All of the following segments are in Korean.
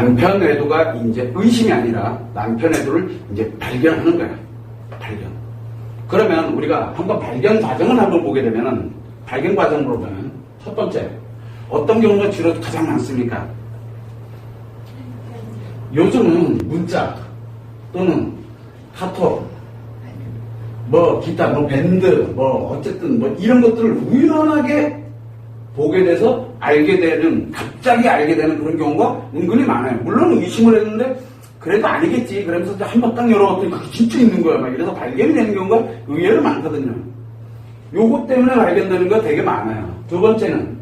남편 외도가 이제 의심이 아니라 남편 외도를 이제 발견하는 거야. 발견. 그러면 우리가 한번 발견 과정을 한번 보게 되면은 발견 과정으로 보면 첫 번째 어떤 경우가 주로 가장 많습니까? 요즘은 문자 또는 카톡 뭐 기타 뭐 밴드 뭐 어쨌든 뭐 이런 것들을 우연하게 보게 돼서 알게 되는 갑자기 알게 되는 그런 경우가 은근히 많아요. 물론 의심을 했는데 그래도 아니겠지 그러면서 한번 딱 열어봤더니 그게 진짜 있는 거야. 막 이래서 발견이 되는 경우가 의외로 많거든요. 요것 때문에 발견되는 거 되게 많아요. 두 번째는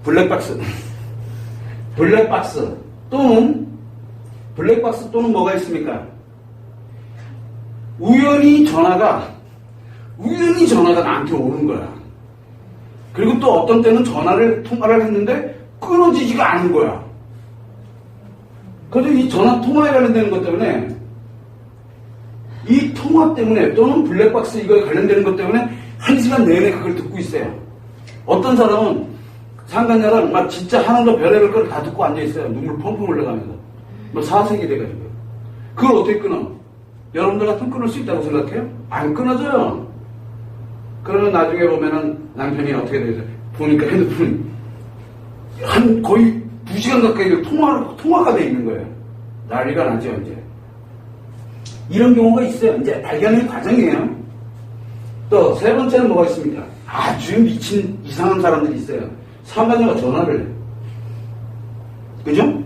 블랙박스 블랙박스 또는 뭐가 있습니까? 우연히 전화가 나한테 오는 거야. 그리고 또 어떤 때는 통화를 했는데 끊어지지가 않은 거야. 그래서 이 전화 통화에 관련되는 것 때문에 이 통화 때문에 또는 블랙박스 이거에 관련되는 것 때문에 1시간 내내 그걸 듣고 있어요. 어떤 사람은 상간녀랑 막 진짜 하늘도 별의별 걸 다 듣고 앉아있어요. 눈물 펑펑 흘러가면서. 뭐 사색이 돼가지고. 그걸 어떻게 끊어? 여러분들 같으면 끊을 수 있다고 생각해요? 안 끊어져요. 그러면 나중에 보면은 남편이 어떻게 되죠? 보니까 핸드폰이 한 거의 2시간 가까이 통화가 돼 있는 거예요. 난리가 나죠, 이제. 이런 경우가 있어요. 이제 발견의 과정이에요. 또 세 번째는 뭐가 있습니까? 아주 미친 이상한 사람들이 있어요. 상간녀가 전화를 해. 그죠?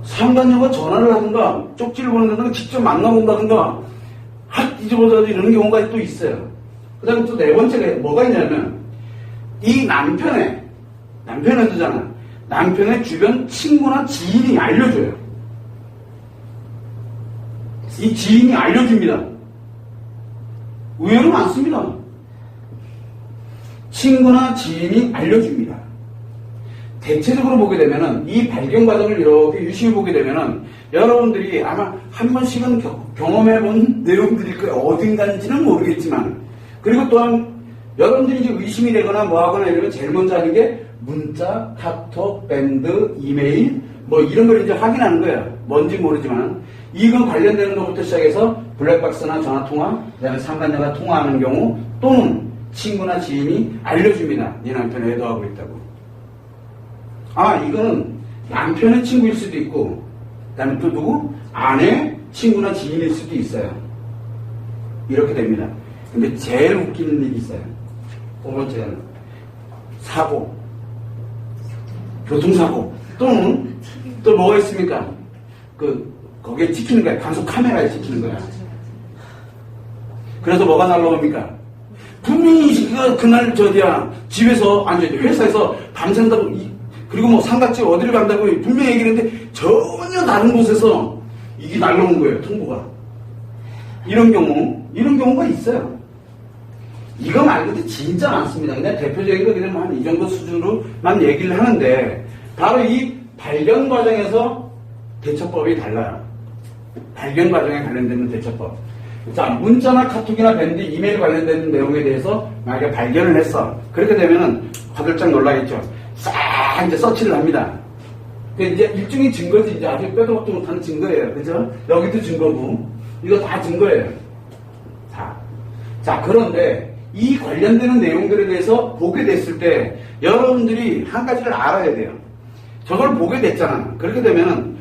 상간녀가 전화를 하든가 쪽지를 보낸다든가 직접 만나본다든가 확 뒤집어져서 이러는 경우가 또 있어요. 그 다음에 또 네 번째가 뭐가 있냐면 이 남편의 주잖아. 남편의 주변 친구나 지인이 알려줘요. 이 지인이 알려줍니다. 의외로 많습니다. 친구나 지인이 알려줍니다. 대체적으로 보게 되면은 이 발견 과정을 이렇게 유심히 보게 되면은 여러분들이 아마 한 번씩은 경험해본 내용들일 거예요. 어딘가인지는 모르겠지만. 그리고 또한 여러분들이 이제 의심이 되거나 뭐 하거나 이러면 제일 먼저 하는 게 문자, 카톡, 밴드, 이메일 뭐 이런 걸 이제 확인하는 거예요. 뭔지 모르지만 이건 관련되는 것부터 시작해서 블랙박스나 전화통화, 그다음에 상간녀가 통화하는 경우 또는 친구나 지인이 알려줍니다. 네 남편이 애도하고 있다고. 아, 이거는 남편의 친구일 수도 있고 그다음에 또 누구? 아내, 친구나 지인일 수도 있어요. 이렇게 됩니다. 근데 제일 웃기는 일이 있어요. 5번째는 사고, 교통사고 또는 또 뭐가 있습니까? 거기에 찍히는 거야. 단속 카메라에 찍히는 거야. 그래서 뭐가 날라옵니까? 분명히 그날 집에서 아니 회사에서 밤샌다고 그리고 뭐 상갓집 어디를 간다고 분명히 얘기를 했는데 전혀 다른 곳에서 이게 날라온 거예요. 통보가. 이런 경우가 있어요. 이거 말고도 진짜 많습니다. 그냥 대표적인 거 그냥 한 이 정도 수준으로만 얘기를 하는데 바로 이 발견 과정에서 대처법이 달라요. 발견 과정에 관련되는 대처법. 자, 문자나 카톡이나 밴드, 이메일 관련되는 내용에 대해서 만약에 발견을 했어. 그렇게 되면은 화들짝 놀라겠죠. 싹 이제 서치를 합니다. 이제 일종의 증거지. 이제 아직 빼도 박도 못하는 증거예요. 그죠? 여기도 증거고. 이거 다 증거예요. 자, 그런데 이 관련되는 내용들에 대해서 보게 됐을 때 여러분들이 한 가지를 알아야 돼요. 저걸 보게 됐잖아. 그렇게 되면은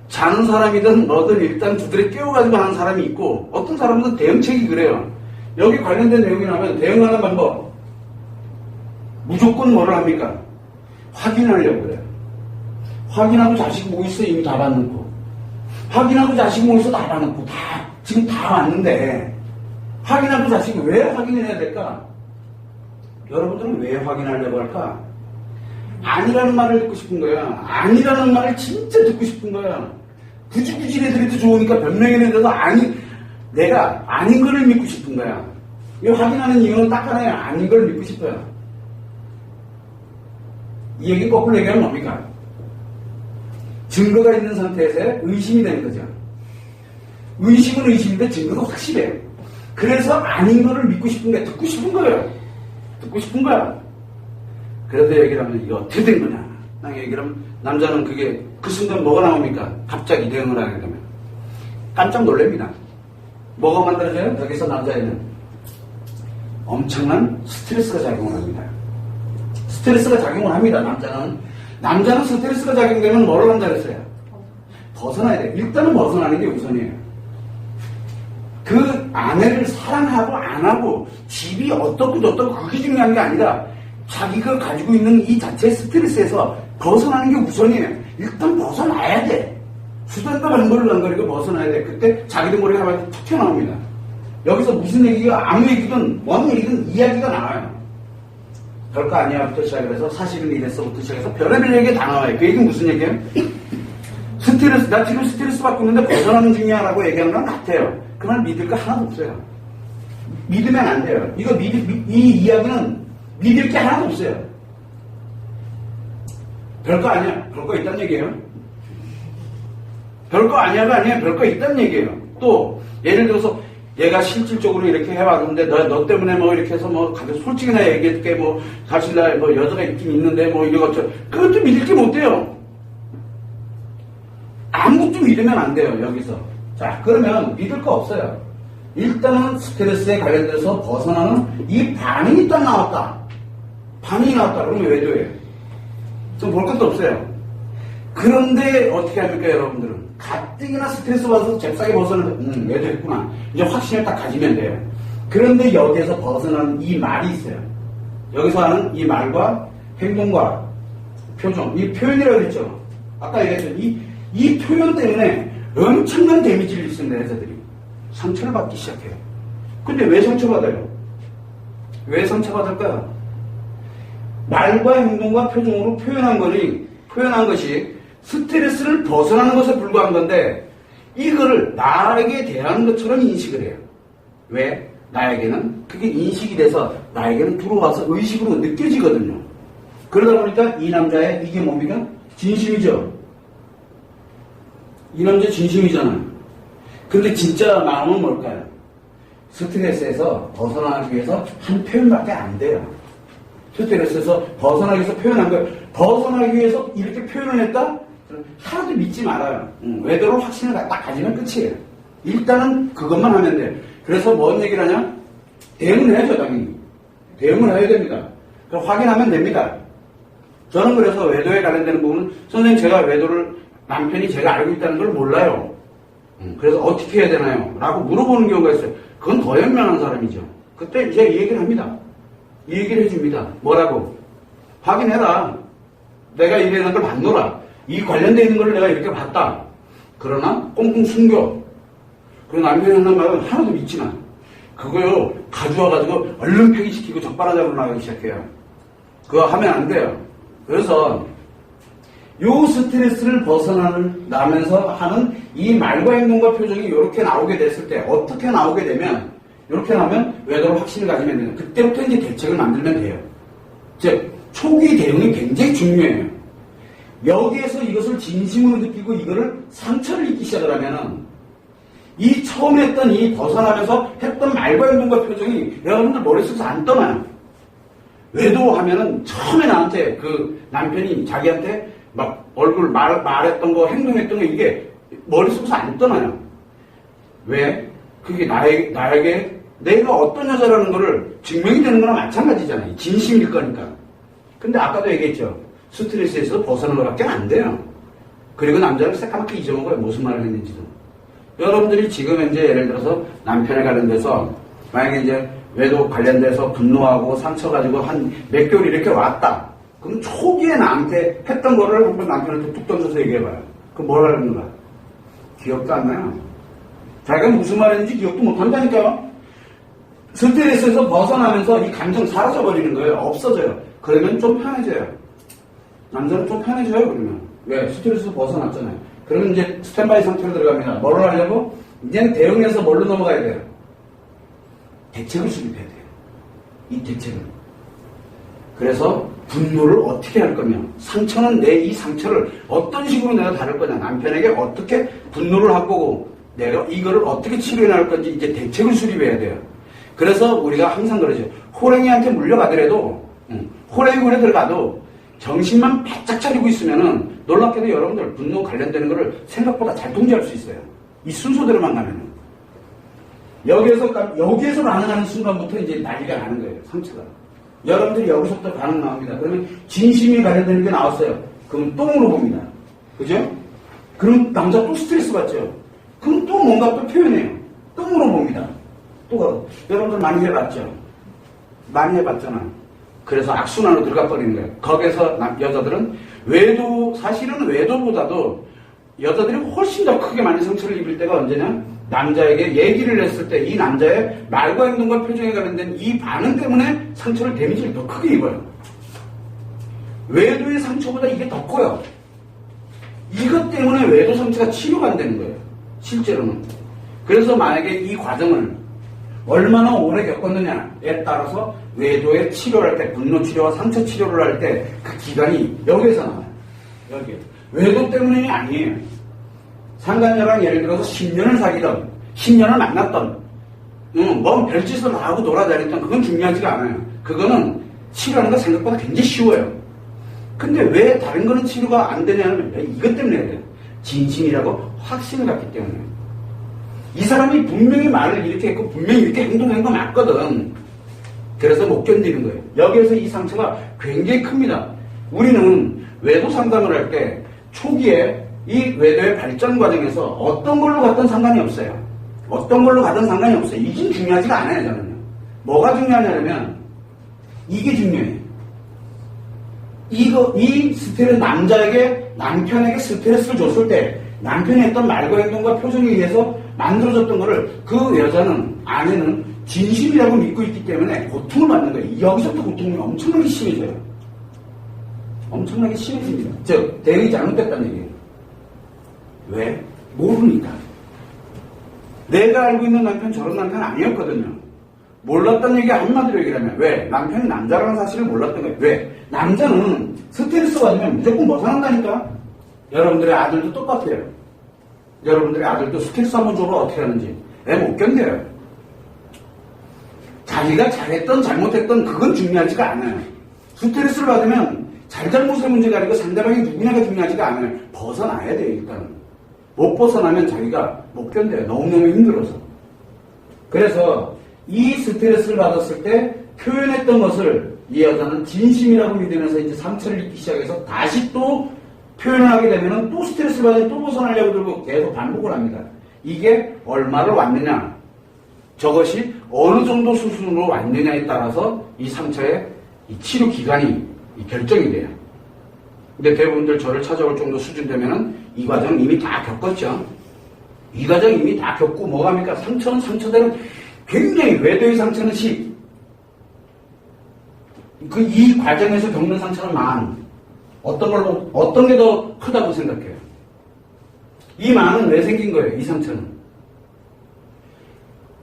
자는 사람이든 뭐든 일단 두드려 깨워가지고 하는 사람이 있고 어떤 사람은 대응책이 그래요. 여기 관련된 내용이 나오면 대응하는 방법 무조건 뭐를 합니까? 확인하려고 그래요. 확인하고 자식 뭐 있어 이미 다 봐놓고 확인하고 자식 뭐 있어 다 봐놓고 지금 다 왔는데 확인하고 자식이 왜 확인해야 될까? 여러분들은 왜 확인하려고 할까? 아니라는 말을 듣고 싶은 거야. 아니라는 말을 진짜 듣고 싶은 거야. 굳이 애들이 좋으니까 변명해내서 내가 아닌 거를 믿고 싶은 거야. 이 확인하는 이유는 딱 하나예요. 아닌 걸 믿고 싶어요. 이 얘기 거꾸로 얘기하면 뭡니까? 증거가 있는 상태에서 의심이 되는 거죠. 의심은 의심인데 증거가 확실해요. 그래서 아닌 거를 믿고 싶은 거야. 듣고 싶은 거예요. 듣고 싶은 거야. 그래서 얘기를 하면 이거 어떻게 된 거냐? 그럼 남자는 그게 그 순간 뭐가 나옵니까? 갑자기 대응을 하게 되면 깜짝 놀랍니다. 뭐가 만들어져요? 여기서 남자애는 엄청난 스트레스가 작용을 합니다. 스트레스가 작용을 합니다. 남자는 스트레스가 작용되면 뭐를 한다 그랬어요? 벗어나야 돼요. 일단은 벗어나는 게 우선이에요. 그 아내를 사랑하고 안 하고 집이 어떻고 저떻고 그게 중요한 게 아니라 자기가 가지고 있는 이 자체의 스트레스에서 벗어나는 게 우선이에요. 일단 벗어나야 돼. 수단과 방법을 안 가리고 벗어나야 돼. 그때 자기도 모르게 한마디 툭 튀어나옵니다. 여기서 무슨 얘기가 아무 얘기든 뭔 얘기든 이야기가 나와요. 별거 아니야부터 시작해서 사실은 이랬어부터 시작해서 별의별 얘기가 다 나와요. 그 얘기는 무슨 얘기예요? 스트레스, 나 지금 스트레스 받고 있는데 벗어나는 중이야라고 얘기하는 건 같아요. 그 말 믿을 거 하나도 없어요. 믿으면 안 돼요. 이 이야기는 믿을 게 하나도 없어요. 별거 아니야. 별거 있단 얘기예요. 별거 아니야가 아니에요. 별거 있단 얘기예요. 또 예를 들어서 얘가 실질적으로 이렇게 해왔는데 너 때문에 뭐 이렇게 해서 뭐 솔직히나 얘기할게 뭐 사실 나 뭐 여자가 있긴 있는데 뭐 이것저것 그것도 믿을 게 못 돼요. 아무것도 믿으면 안 돼요. 여기서. 자, 그러면 믿을 거 없어요. 일단은 스트레스에 관련돼서 벗어나는 이 반응이 딱 나왔다. 반응이 나왔다. 그러면 외도예요. 좀 볼 것도 없어요. 그런데 어떻게 합니까, 여러분들은? 가뜩이나 스트레스 받아서 잽싸게 벗어나는 외도했구나. 이제 확신을 딱 가지면 돼요. 그런데 여기에서 벗어나는 이 말이 있어요. 여기서 하는 이 말과 행동과 표정, 이 표현이라고 했죠. 아까 얘기했죠. 이 표현 때문에 엄청난 데미지를 입습니다, 여자들이. 상처를 받기 시작해요. 근데 왜 상처받아요? 왜 상처받을까요? 말과 행동과 표정으로 표현한 것이 스트레스를 벗어나는 것에 불과한 건데, 이거를 나에게 대하는 것처럼 인식을 해요. 왜? 나에게는 그게 인식이 돼서 나에게는 들어와서 의식으로 느껴지거든요. 그러다 보니까 이 남자의 이게 뭡니까? 진심이죠. 이 남자 진심이잖아요. 근데 진짜 마음은 뭘까요? 스트레스에서 벗어나기 위해서 한 표현밖에 안 돼요. 스트레스에서 벗어나기 위해서 표현한 거예요. 벗어나기 위해서 이렇게 표현을 했다? 하나도 믿지 말아요. 외도를 확신을 딱 가지면 끝이에요. 일단은 그것만 하면 돼요. 그래서 뭔 얘기를 하냐? 대응을 해야죠, 당연히. 대응을 해야 됩니다. 그럼 확인하면 됩니다. 저는 그래서 외도에 관련되는 부분은 선생님 제가 외도를 남편이 제가 알고 있다는 걸 몰라요. 그래서 어떻게 해야 되나요? 라고 물어보는 경우가 있어요. 그건 더 현명한 사람이죠. 그때 이제 이 얘기를 합니다. 이 얘기를 해줍니다. 뭐라고? 확인해라. 내가 이래는 걸 봤노라. 이 관련되어 있는 걸 내가 이렇게 봤다. 그러나 꽁꽁 숨겨. 그리고 남편이 하는 말은 하나도 믿지만 그거요 가져와가지고 얼른 폐기시키고 적발하자고 나가기 시작해요. 그거 하면 안 돼요. 그래서 요 스트레스를 벗어나면서 하는 이 말과 행동과 표정이 이렇게 나오게 됐을 때 어떻게 나오게 되면 이렇게 나오면 외도로 확신을 가지면 돼요. 그때부터 이제 대책을 만들면 돼요. 즉 초기 대응이 굉장히 중요해요. 여기에서 이것을 진심으로 느끼고 이거를 상처를 입기 시작을 하면은 이 처음 했던 이 벗어나면서 했던 말과 행동과 표정이 여러분들 머릿속에서 안 떠나요. 외도하면은 처음에 나한테 그 남편이 자기한테 막 얼굴 말했던 거 행동했던 거 이게 머릿속에서 안 떠나요. 왜? 그게 나에게 내가 어떤 여자라는 거를 증명이 되는 거나 마찬가지잖아요. 진심일 거니까. 근데 아까도 얘기했죠. 스트레스에서 벗어나는 것밖에 안 돼요. 그리고 남자를 새까맣게 잊어먹어요. 무슨 말을 했는지도. 여러분들이 지금 현재 예를 들어서 남편에 관련돼서 만약에 이제 외도 관련돼서 분노하고 상처 가지고 한 몇 개월 이렇게 왔다. 그럼 초기에 나한테 했던 거를 한번 남편한테 툭 던져서 얘기해봐요. 그럼 뭘 하는가? 기억도 안 나요. 자기가 무슨 말했는지 기억도 못 한다니까요. 스트레스에서 벗어나면서 이 감정 사라져버리는 거예요. 없어져요. 그러면 좀 편해져요. 남자는 좀 편해져요, 그러면. 왜? 스트레스에서 벗어났잖아요. 그러면 이제 스탠바이 상태로 들어갑니다. 뭐를 하려고? 이제는 대응해서 뭘로 넘어가야 돼요? 대책을 수립해야 돼요. 이 대책을. 그래서 분노를 어떻게 할 거냐. 상처는 이 상처를 어떤 식으로 내가 다룰 거냐. 남편에게 어떻게 분노를 할 거고 내가 이거를 어떻게 치료해 나갈 건지 이제 대책을 수립해야 돼요. 그래서 우리가 항상 그러죠. 호랭이한테 물려가더라도 호랭이 굴에 들어가도 정신만 바짝 차리고 있으면은 놀랍게도 여러분들 분노 관련되는 거를 생각보다 잘 통제할 수 있어요. 이 순서대로만 가면은. 여기에서 반응하는 순간부터 이제 난리가 나는 거예요. 상처가. 여러분들이 여기서부터 반응 나옵니다. 그러면 진심이 관련되는 게 나왔어요. 그럼 또 물어봅니다. 그죠? 그럼 남자 또 스트레스 받죠? 그럼 또 뭔가 또 표현해요. 또 물어봅니다. 또 여러분들 많이 해봤죠? 많이 해봤잖아. 그래서 악순환으로 들어가 버리는 거예요. 거기에서 여자들은 사실은 외도보다도 여자들이 훨씬 더 크게 많이 상처를 입을 때가 언제냐? 남자에게 얘기를 했을 때 이 남자의 말과 행동과 표정에 관련된 이 반응 때문에 상처를 데미지를 더 크게 입어요. 외도의 상처보다 이게 더 커요. 이것 때문에 외도 상처가 치료가 안 되는 거예요. 실제로는. 그래서 만약에 이 과정을 얼마나 오래 겪었느냐에 따라서 외도의 치료를 할 때, 분노 치료와 상처 치료를 할 때 그 기간이 여기에서 나와요. 여기. 외도 때문이 아니에요. 상간녀랑 예를 들어서 10년을 사귀던, 10년을 만났던, 뭔 별짓을 하고 돌아다녔던 그건 중요하지가 않아요. 그거는 치료하는 거 생각보다 굉장히 쉬워요. 근데 왜 다른 거는 치료가 안 되냐면 이것 때문에 해야 돼요. 진심이라고 확신을 갖기 때문에. 이 사람이 분명히 말을 이렇게 했고 분명히 이렇게 행동한 거 맞거든. 그래서 못 견디는 거예요. 여기에서 이 상처가 굉장히 큽니다. 우리는 외도 상담을 할 때 초기에 이 외도의 발전 과정에서 어떤 걸로 갔든 상관이 없어요. 어떤 걸로 가든 상관이 없어요. 이게 중요하지가 않아요, 저는요. 뭐가 중요하냐면 이게 중요해요. 이 스트레스, 남편에게 스트레스를 줬을 때 남편이 했던 말과 행동과 표정에 의해서 만들어졌던 거를 그 여자는, 아내는 진심이라고 믿고 있기 때문에 고통을 받는 거예요. 여기서부터 고통이 엄청나게 심해져요. 엄청나게 심해집니다. 즉, 대응이 잘못됐다는 얘기예요. 왜? 모르니까. 내가 알고 있는 남편 저런 남편 아니었거든요. 몰랐던 얘기 한마디로 얘기하면 왜? 남편이 남자라는 사실을 몰랐던 거예요. 왜? 남자는 스트레스 받으면 무조건 벗어난다니까. 여러분들의 아들도 똑같아요. 여러분들의 아들도 스트레스 한번 줘봐 어떻게 하는지. 애 못 견뎌요. 자기가 잘했던 잘못했던 그건 중요하지가 않아요. 스트레스를 받으면 잘잘못의 문제가 아니고 상대방이 누구냐가 중요하지가 않아요. 벗어나야 돼요. 일단은. 못 벗어나면 자기가 못 견뎌요. 너무너무 힘들어서. 그래서 이 스트레스를 받았을 때 표현했던 것을 이 여자는 진심이라고 믿으면서 이제 상처를 입기 시작해서 다시 또 표현을 하게 되면 또 스트레스 받으면 또 벗어나려고 들고 계속 반복을 합니다. 이게 얼마를 왔느냐, 저것이 어느 정도 수준으로 왔느냐에 따라서 이 상처의 이 치료 기간이 결정이 돼요. 근데 대부분들 저를 찾아올 정도 수준 되면은 이 과정 이미 다 겪었죠. 이 과정 이미 다 겪고 뭐가 합니까? 상처는 상처대로 굉장히 외도의 상처는 10. 이 과정에서 겪는 상처는 만. 어떤 게 더 크다고 생각해요? 이 만은 왜 생긴 거예요? 이 상처는.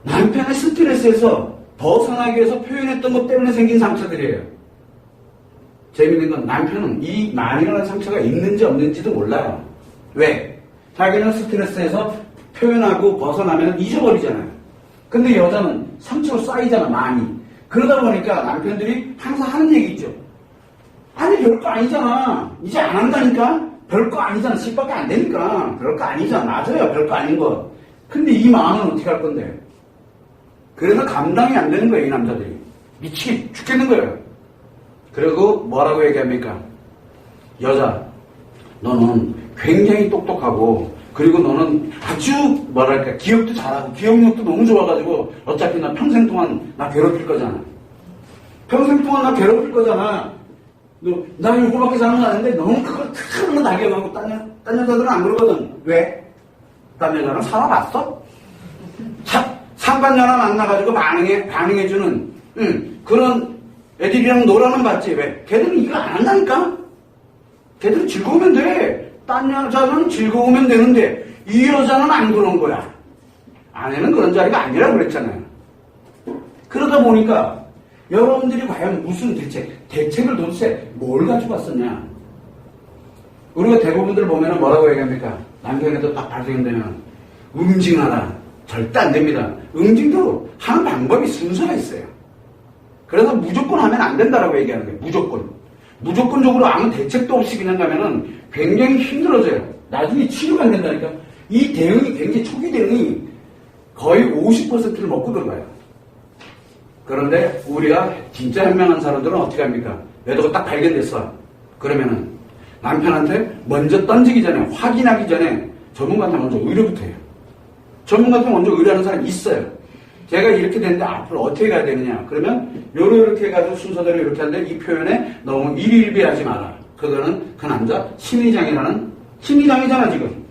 남편의 스트레스에서 벗어나기 위해서 표현했던 것 때문에 생긴 상처들이에요. 재밌는 건 남편은 이 만이라는 상처가 있는지 없는지도 몰라요. 왜? 자기는 스트레스에서 표현하고 벗어나면 잊어버리잖아요. 근데 여자는 상처로 쌓이잖아, 많이. 그러다 보니까 남편들이 항상 하는 얘기 있죠. 아니, 별거 아니잖아. 이제 안 한다니까? 별거 아니잖아. 10밖에 안 되니까. 별거 아니잖아. 맞아요. 별거 아닌 거. 근데 이 마음은 어떻게 할 건데? 그래서 감당이 안 되는 거예요, 이 남자들이. 미치게 죽겠는 거예요. 그리고 뭐라고 얘기합니까? 여자, 너는 굉장히 똑똑하고, 그리고 너는 아주 뭐랄까 기억도 잘하고 기억력도 너무 좋아가지고 어차피 나 평생 동안 나 괴롭힐 거잖아. 평생 동안 나 괴롭힐 거잖아. 나 요거밖에 잘하는 거 아닌데 너는 그걸 탁 낙엽하고 딴 여자들은 안 그러거든. 왜? 딴 여자는 살아봤어? 상간녀나 만나가지고 반응해주는 그런 애들이랑 놀아는 봤지. 왜? 걔들은 이거 안 한다니까? 걔들은 즐거우면 돼. 딴 여자는 즐거우면 되는데 이 여자는 안 그런 거야. 아내는 그런 자리가 아니라고 그랬잖아요. 그러다 보니까 여러분들이 과연 무슨 대책을 도대체 뭘 가지고 왔었냐. 우리가 대부분들 보면 뭐라고 얘기합니까? 남편에도 딱 발생되면 응징하라. 절대 안 됩니다. 응징도 하는 방법이 순서가 있어요. 그래서 무조건 하면 안 된다라고 얘기하는 거예요. 무조건. 무조건적으로 아무 대책도 없이 그냥 가면은 굉장히 힘들어져요. 나중에 치료가 안 된다니까. 이 대응이 굉장히 초기 대응이 거의 50%를 먹고 들어가요. 그런데 우리가 진짜 현명한 사람들은 어떻게 합니까? 외도가 딱 발견됐어. 그러면은 남편한테 먼저 던지기 전에, 확인하기 전에 전문가한테 먼저 의뢰부터 해요. 전문가한테 먼저 의뢰하는 사람이 있어요. 제가 이렇게 됐는데 앞으로 어떻게 가야 되느냐. 그러면 요렇게 해가지고 순서대로 이렇게 하는데 이 표현에 너무 일일비하지 마라. 그거는 그 남자 심리장애라는, 심리장애잖아 지금.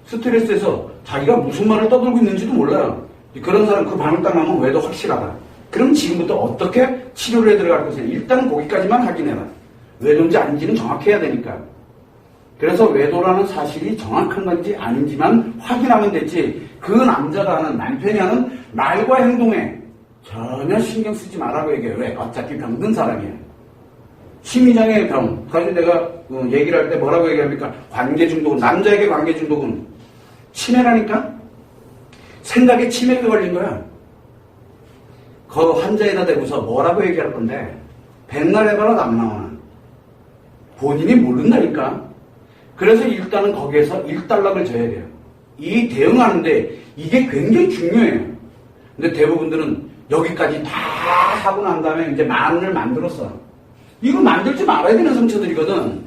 스트레스에서 자기가 무슨 말을 떠들고 있는지도 몰라요. 그런 사람 그 반응 딱 나면 외도 확실하다. 그럼 지금부터 어떻게 치료를 해 들어갈 것이냐. 일단 거기까지만 확인해라. 외도인지 아닌지는 정확해야 되니까. 그래서 외도라는 사실이 정확한 건지 아닌지만 확인하면 됐지, 그 남자가 하는, 남편이 하는 말과 행동에 전혀 신경 쓰지 말라고 얘기해요. 왜? 어차피 병든 사람이에요. 심리장애의 병. 사실 내가 얘기를 할 때 뭐라고 얘기합니까? 관계중독은, 남자에게 관계중독은 치매라니까? 생각에 치매가 걸린 거야. 그 환자에다 대고서 뭐라고 얘기할 건데, 백날 해봐라 안 나오나. 본인이 모른다니까. 그래서 일단은 거기에서 일단락을 줘야 돼요. 이 대응하는데 이게 굉장히 중요해요. 근데 대부분들은 여기까지 다 하고 난 다음에 이제 만을 만들었어. 이거 만들지 말아야 되는 상처들이거든.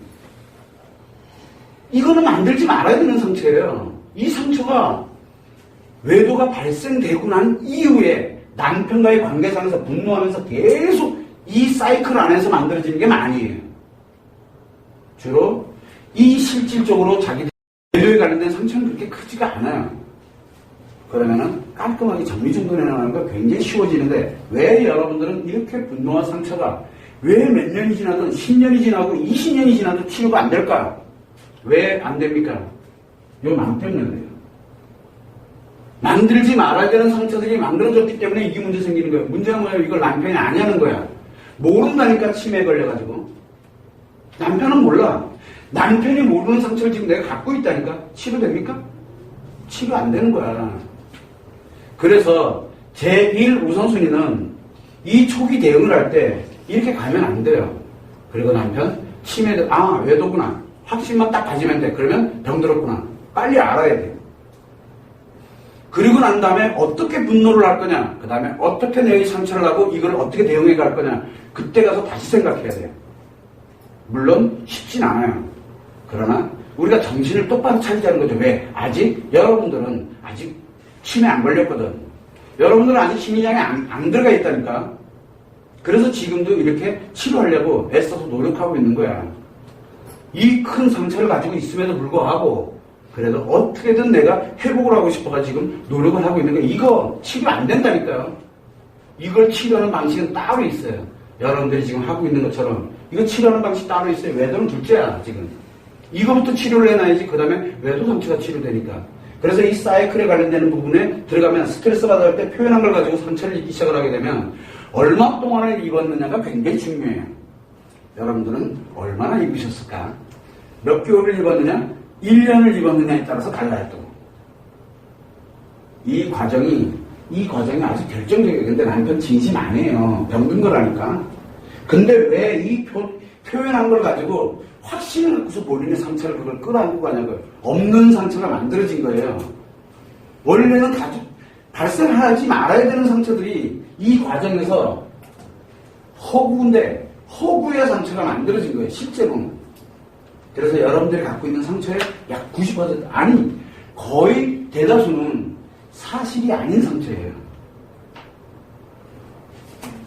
이거는 만들지 말아야 되는 상처예요. 이 상처가 외도가 발생되고 난 이후에 남편과의 관계상에서 분노하면서 계속 이 사이클 안에서 만들어지는 게 많이에요. 주로 이 실질적으로 자기 외도에 관련된 상처는 그렇게 크지가 않아요. 그러면은 깔끔하게 정리정돈해 나가는 거 굉장히 쉬워지는데, 왜 여러분들은 이렇게 분노와 상처가 왜 몇 년이 지나든 10년이 지나고 20년이 지나도 치료가 안 될까? 왜 안 됩니까? 요 맘 때문에 그래요. 만들지 말아야 되는 상처들이 만들어졌기 때문에 이게 문제 생기는 거예요. 문제가 뭐예요? 이걸 남편이 아냐는 거야. 모른다니까. 치매에 걸려가지고. 남편은 몰라. 남편이 모르는 상처를 지금 내가 갖고 있다니까. 치료됩니까? 치료 안 되는 거야. 그래서 제1 우선순위는 이 초기 대응을 할 때 이렇게 가면 안 돼요. 그리고 남편 치매도, 외도구나. 확신만 딱 가지면 돼. 그러면 병들었구나. 빨리 알아야 돼요. 그리고 난 다음에 어떻게 분노를 할 거냐, 그 다음에 어떻게 내 상처를 하고 이걸 어떻게 대응해 갈 거냐, 그때 가서 다시 생각해야 돼요. 물론 쉽진 않아요. 그러나 우리가 정신을 똑바로 차리자는 거죠. 왜? 여러분들은 아직 치매 안 걸렸거든. 여러분들은 아직 심리장애 안 들어가 있다니까. 그래서 지금도 이렇게 치료하려고 애써서 노력하고 있는 거야. 이 큰 상처를 가지고 있음에도 불구하고 그래도 어떻게든 내가 회복을 하고 싶어가 지금 노력을 하고 있는 거야. 이거 치료 안 된다니까요. 이걸 치료하는 방식은 따로 있어요. 여러분들이 지금 하고 있는 것처럼 이거 치료하는 방식 따로 있어요. 외도는 둘째야 지금. 이거부터 치료를 해놔야지 그 다음에 외도 상처가 치료되니까. 그래서 이 사이클에 관련되는 부분에 들어가면 스트레스 받을 때 표현한 걸 가지고 상처를 입기 시작을 하게 되면 얼마 동안을 입었느냐가 굉장히 중요해요. 여러분들은 얼마나 입으셨을까? 몇 개월을 입었느냐? 1년을 입었느냐에 따라서 달라요 또. 이 과정이 아주 결정적이에요. 근데 남편 진심 아니에요. 병든 거라니까. 근데 왜 이 표현한 걸 가지고 확신을 갖고서 본인의 상처를 그걸 끌어안고 가냐고요. 없는 상처가 만들어진 거예요. 원래는 발생하지 말아야 되는 상처들이 이 과정에서 허구인데 허구의 상처가 만들어진 거예요. 실제로는. 그래서 여러분들이 갖고 있는 상처의 약 90%, 아니 거의 대다수는 사실이 아닌 상처예요.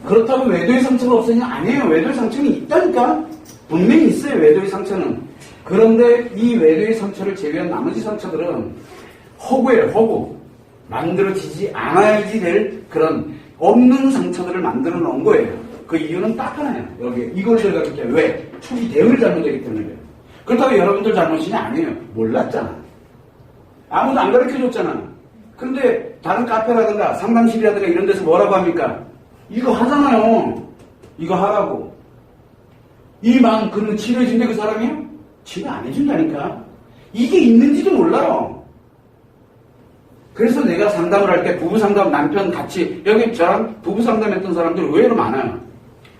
그렇다고 외도의 상처가 없으냐? 아니에요. 외도의 상처는 있다니까. 분명히 있어요. 외도의 상처는. 그런데 이 외도의 상처를 제외한 나머지 상처들은 허구예요. 허구. 만들어지지 않아야지 될 그런 없는 상처들을 만들어 놓은 거예요. 그 이유는 딱 하나예요. 여기 이걸 들어갔기 때문에. 왜? 초기 대응을 잘못했기 때문에. 그렇다고 여러분들 잘못이 아니에요. 몰랐잖아. 아무도 안 가르쳐줬잖아. 근데 다른 카페라든가 상담실이라든가 이런 데서 뭐라고 합니까? 이거 하잖아요. 이거 하라고. 이 마음 그러면 치료해준대 그 사람이요? 치료 안 해준다니까. 이게 있는지도 몰라요. 그래서 내가 상담을 할 때 부부 상담 남편 같이, 여기 저랑 부부 상담했던 사람들 의외로 많아요.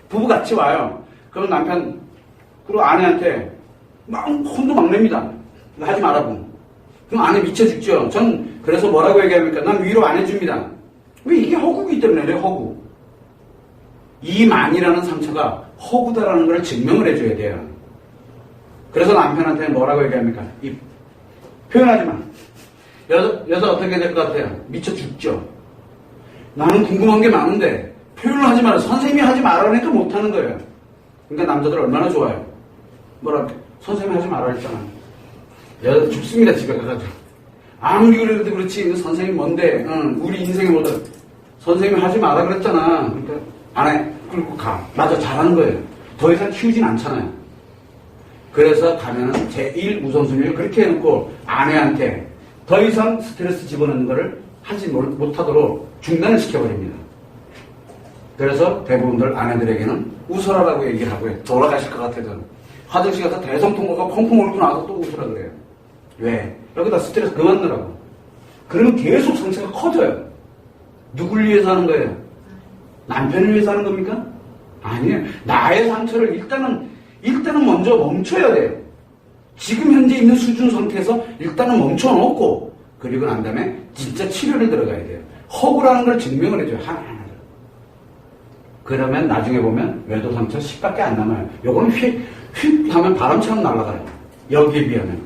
부부 같이 와요. 그럼 남편 그리고 아내한테 막 혼도 막 냅니다. 이거 하지 말라고. 그럼 아내 미쳐 죽죠. 전 그래서 뭐라고 얘기합니까? 난 위로 안 해줍니다. 왜? 이게 허구이기 때문에 그래요. 허구. 이 만이라는 상처가 허구다라는 걸 증명을 해줘야 돼요. 그래서 남편한테 뭐라고 얘기합니까? 표현하지 마. 여자 어떻게 될 것 같아요? 미쳐 죽죠. 나는 궁금한 게 많은데 표현을 하지 마라. 선생님이 하지 말라니까 못하는 거예요. 그러니까 남자들 얼마나 좋아요. 뭐라 선생님이 하지 말라 했잖아. 여자 죽습니다. 집에 가가지고. 아무리 그래도 그렇지. 선생님 뭔데? 우리 인생에 뭐다. 선생님이 하지 마라 그랬잖아. 그러니까 안 해. 그리고 가. 맞아. 잘하는 거예요. 더 이상 키우진 않잖아요. 그래서 가면은 제1 우선순위를 그렇게 해놓고 아내한테 더 이상 스트레스 집어넣는 거를 하지 못하도록 중단을 시켜버립니다. 그래서 대부분들 아내들에게는 웃어라라고 얘기를 하고요. 돌아가실 것 같아서 화장실 가서 대성통곡가 펑펑 울고 나서 또 웃으라 그래요. 왜? 여기다 스트레스 그만 넣으라고. 그러면 계속 상처가 커져요. 누굴 위해서 하는 거예요? 남편을 위해서 하는 겁니까? 아니에요. 나의 상처를 일단은 먼저 멈춰야 돼요. 지금 현재 있는 수준 상태에서 일단은 멈춰놓고 그리고 난 다음에 진짜 치료를 들어가야 돼요. 허구라는 걸 증명을 해줘요. 하나하나. 그러면 나중에 보면 외도 상처 10밖에 안 남아요. 요거는 휙 하면 바람처럼 날아가요. 여기에 비하면.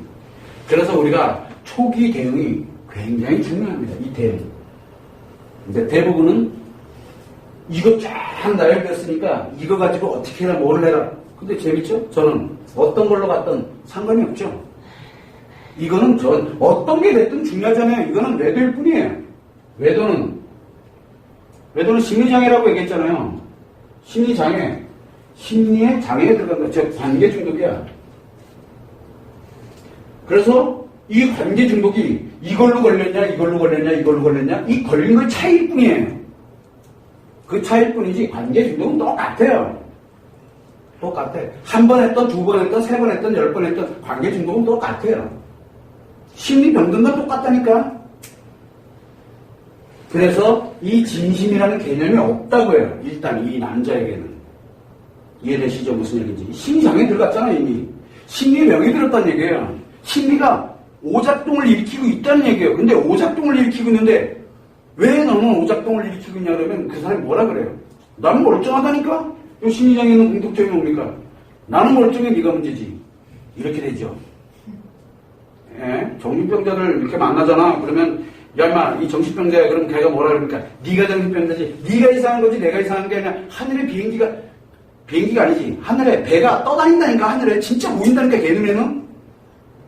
그래서 우리가 초기 대응이 굉장히 중요합니다. 이 대응. 근데 대부분은 이거 쫙 나열됐으니까 이거 가지고 어떻게 해라 뭘 해라. 근데 재밌죠? 저는 어떤 걸로 갔든 상관이 없죠. 이거는 어떤 게 됐든 중요하지 않아요. 이거는 외도일 뿐이에요. 외도는 심리장애라고 얘기했잖아요. 심리장애. 심리의 장애에 들어간 거. 즉 관계 중독이야. 그래서 이 관계 중독이 이걸로 걸렸냐 이 걸린 거 차이일 뿐이에요. 그 차이일 뿐이지 관계 중독은 똑같아요. 똑같아. 한 번 했던, 두 번 했던, 세 번 했던, 10번 했던 관계 중독은 똑같아요. 심리병든과 똑같다니까. 그래서 이 진심이라는 개념이 없다고 해요. 일단 이 남자에게는. 이해되시죠? 무슨 얘기인지. 심리장애 들어갔잖아 이미. 심리병이 들었다는 얘기예요. 심리가 오작동을 일으키고 있다는 얘기예요. 근데 오작동을 일으키고 있는데 왜 너는 오작동을 일으키고 있냐 그러면 그 사람이 뭐라 그래요? 나는 멀쩡하다니까? 이 심리장애 있는 공통점이 뭡니까? 나는 멀쩡해, 네가 문제지. 이렇게 되죠. 예? 정신병자들 이렇게 만나잖아. 그러면 야 임마 이 정신병자야. 그럼 걔가 뭐라 그러니까 네가 정신병자지. 네가 이상한 거지 내가 이상한 게 아니라 하늘에 비행기가 아니지. 하늘에 배가 떠다닌다니까. 하늘에 진짜 보인다니까. 걔 눈에는.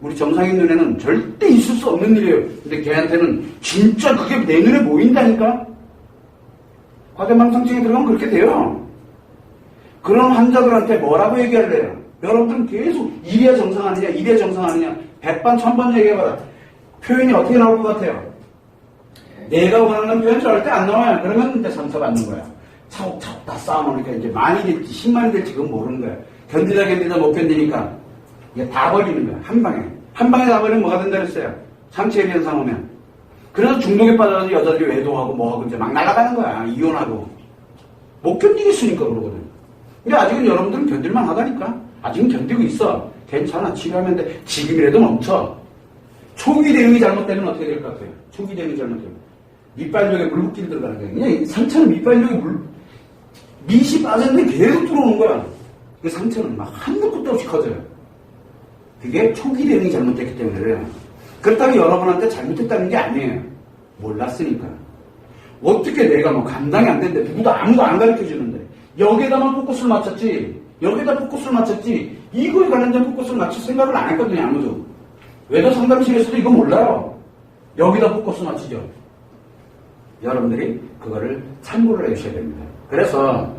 우리 정상인 눈에는 절대 있을 수 없는 일이에요. 근데 걔한테는 진짜 그게 내 눈에 보인다니까. 과대망상증에 들어가면 그렇게 돼요. 그런 환자들한테 뭐라고 얘기할래요? 여러분들은 계속 이래야 정상하느냐 이래야 정상하느냐 100번 1000번 얘기해봐라. 표현이 어떻게 나올 것 같아요? 내가 원하는 표현 절대 안 나와요. 그러면 이제 상처받는 거야. 차곡차곡 다 쌓아놓으니까 이제 만이 될지 10만이 될지 그건 모르는 거야. 견디다 못 견디니까 이게 다 버리는 거야. 한 방에 다 버리면 뭐가 된다 그랬어요? 상처에 현상 오면. 그래서 중독에 빠져서 여자들이 외도하고 뭐하고 이제 막 날아가는 거야. 이혼하고. 못 견디겠으니까 그러거든. 근데 아직은 여러분들은 견딜만 하다니까. 아직은 견디고 있어. 괜찮아. 치료하면 돼. 지금이라도 멈춰. 초기 대응이 잘못되면 어떻게 될 것 같아요? 초기 대응이 잘못되면. 밑발력에 물붓기를 들어가는 거야. 그냥 상처는 밑발력에 밑이 빠졌는데 계속 들어오는 거야. 그 상처는 막 한도 끝도 없이 커져요. 그게 초기 대응이 잘못됐기 때문에 그래요. 그렇다고 여러분한테 잘못했다는 게 아니에요. 몰랐으니까. 어떻게 내가 뭐 감당이 안 되는데 누구도 아무도 안 가르쳐 주는데 여기에다만 포커스를 맞췄지. 여기에다 포커스를 맞췄지. 이거에 관련된 포커스를 맞출 생각을 안 했거든요. 아무도. 외도 상담실에서도 이거 몰라요. 여기다 포커스 맞추죠. 여러분들이 그거를 참고를 해주셔야 됩니다. 그래서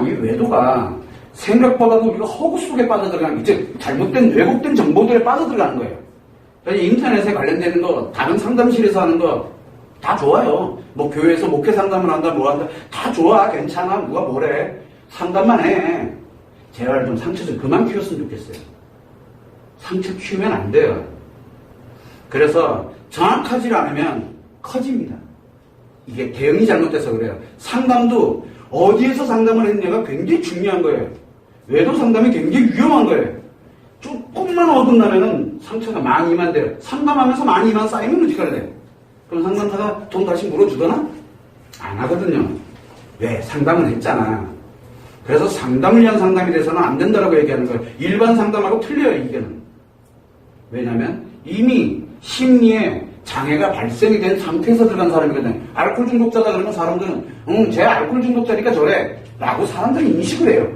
이 외도가 생각보다도 우리가 허구 속에 빠져들어가는 게 즉 잘못된 왜곡된 정보들에 빠져들어가는 거예요. 인터넷에 관련되는 거 다른 상담실에서 하는 거 다 좋아요. 뭐 교회에서 목회 상담을 한다 뭐 한다 다 좋아. 괜찮아. 누가 뭐래. 상담만 해. 제발 좀 상처 좀 그만 키웠으면 좋겠어요. 상처 키우면 안 돼요. 그래서 정확하지 않으면 커집니다. 이게 대응이 잘못돼서 그래요. 상담도 어디에서 상담을 했느냐가 굉장히 중요한 거예요. 외도 상담이 굉장히 위험한 거예요. 조금만 어긋나면은 상처가 많이만 돼요. 상담하면서 많이만 쌓이면 어떻게 해야 돼? 그럼 상담사가 돈 다시 물어주더나? 안 하거든요. 왜? 상담은 했잖아. 그래서 상담을 위한 상담이 돼서는 안 된다라고 얘기하는 거예요. 일반 상담하고 틀려요, 이게는. 왜냐면 이미 심리에 장애가 발생이 된 상태에서 들어간 사람이거든요. 알코올 중독자다 그러면 사람들은 쟤 알코올 중독자니까 저래 라고 사람들이 인식을 해요.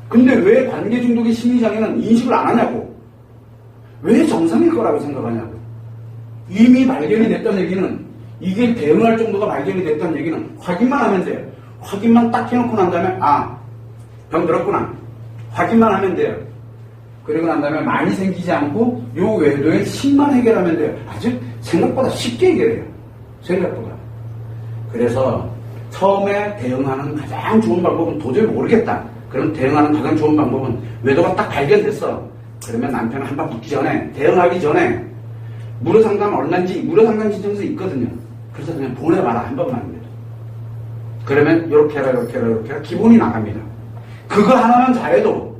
근데 왜 관계 중독의 심리장애는 인식을 안 하냐고. 왜 정상일 거라고 생각하냐고. 이미 발견이 됐다는 얘기는 이게 대응할 정도가 발견이 됐다는 얘기는 확인만 하면 돼요. 확인만 딱 해놓고 난 다음에 병 들었구나. 확인만 하면 돼요. 그리고 난 다음에 많이 생기지 않고 요 외도의 심만 해결하면 돼요. 아주 생각보다 쉽게 해결해요. 생각보다. 그래서 처음에 대응하는 가장 좋은 방법은 도저히 모르겠다. 그럼 대응하는 가장 좋은 방법은 외도가 딱 발견됐어. 그러면 남편을 한 번 붙기 전에, 대응하기 전에 무료상담 얼마인지, 무료상담 신청서 있거든요. 그래서 그냥 보내봐라. 한 번만 합니다. 그러면 이렇게 해라, 이렇게 해라, 이렇게 해라. 기본이 나갑니다. 그거 하나만 잘해도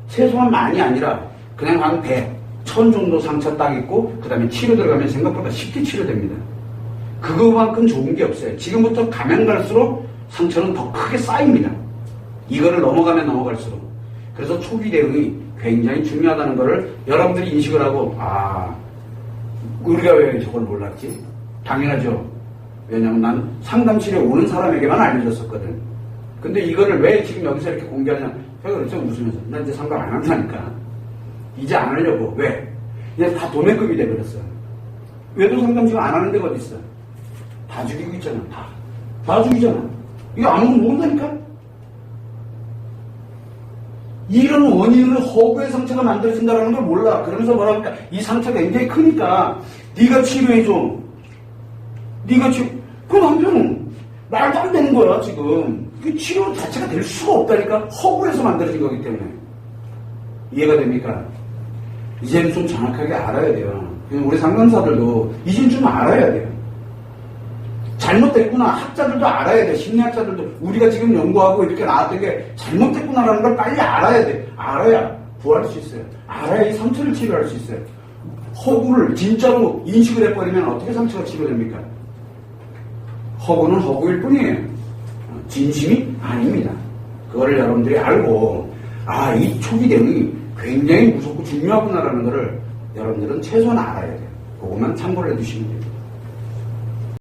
최소한 많이 아니라 그냥 한 100, 1000 정도 상처 딱 있고 그 다음에 치료 들어가면 생각보다 쉽게 치료됩니다. 그거만큼 좋은 게 없어요. 지금부터 가면 갈수록 상처는 더 크게 쌓입니다. 이거를 넘어가면 넘어갈수록. 그래서 초기 대응이 굉장히 중요하다는 것을 여러분들이 인식을 하고 우리가 왜 저걸 몰랐지? 당연하죠. 왜냐면 난 상담실에 오는 사람에게만 알려줬었거든. 근데 이거를 왜 지금 여기서 이렇게 공개하냐? 제가 그랬죠. 웃으면서. 나 이제 상담 안 한다니까. 이제 안 하려고. 왜? 이제 다 도매급이 돼버렸어요. 외도 상담 지금 안 하는 데가 어디 있어? 다 죽이고 있잖아. 다 죽이잖아. 이거 아무도 모른다니까? 이런 원인으로 허구의 상처가 만들어진다는 걸 몰라. 그러면서 뭐랄까? 이 상처가 굉장히 크니까 네가 치료해줘. 네가 그 남편은 말도 안 되는 거야 지금. 그 치료 자체가 될 수가 없다니까. 허구에서 만들어진 거기 때문에. 이해가 됩니까? 이제는 좀 정확하게 알아야 돼요. 우리 상담사들도 이제는 좀 알아야 돼요. 잘못됐구나. 학자들도 알아야 돼. 심리학자들도 우리가 지금 연구하고 이렇게 나왔던 게 잘못됐구나라는 걸 빨리 알아야 돼. 알아야 구할 수 있어요. 알아야 이 상처를 치료할 수 있어요. 허구를 진짜로 인식을 해버리면 어떻게 상처가 치료됩니까? 허구는 허구일 뿐이에요. 진심이 아닙니다. 그거를 여러분들이 알고 이 초기 대응이 굉장히 무섭고 중요하구나라는 것을 여러분들은 최소한 알아야 돼요. 그것만 참고를 해두시면 돼요.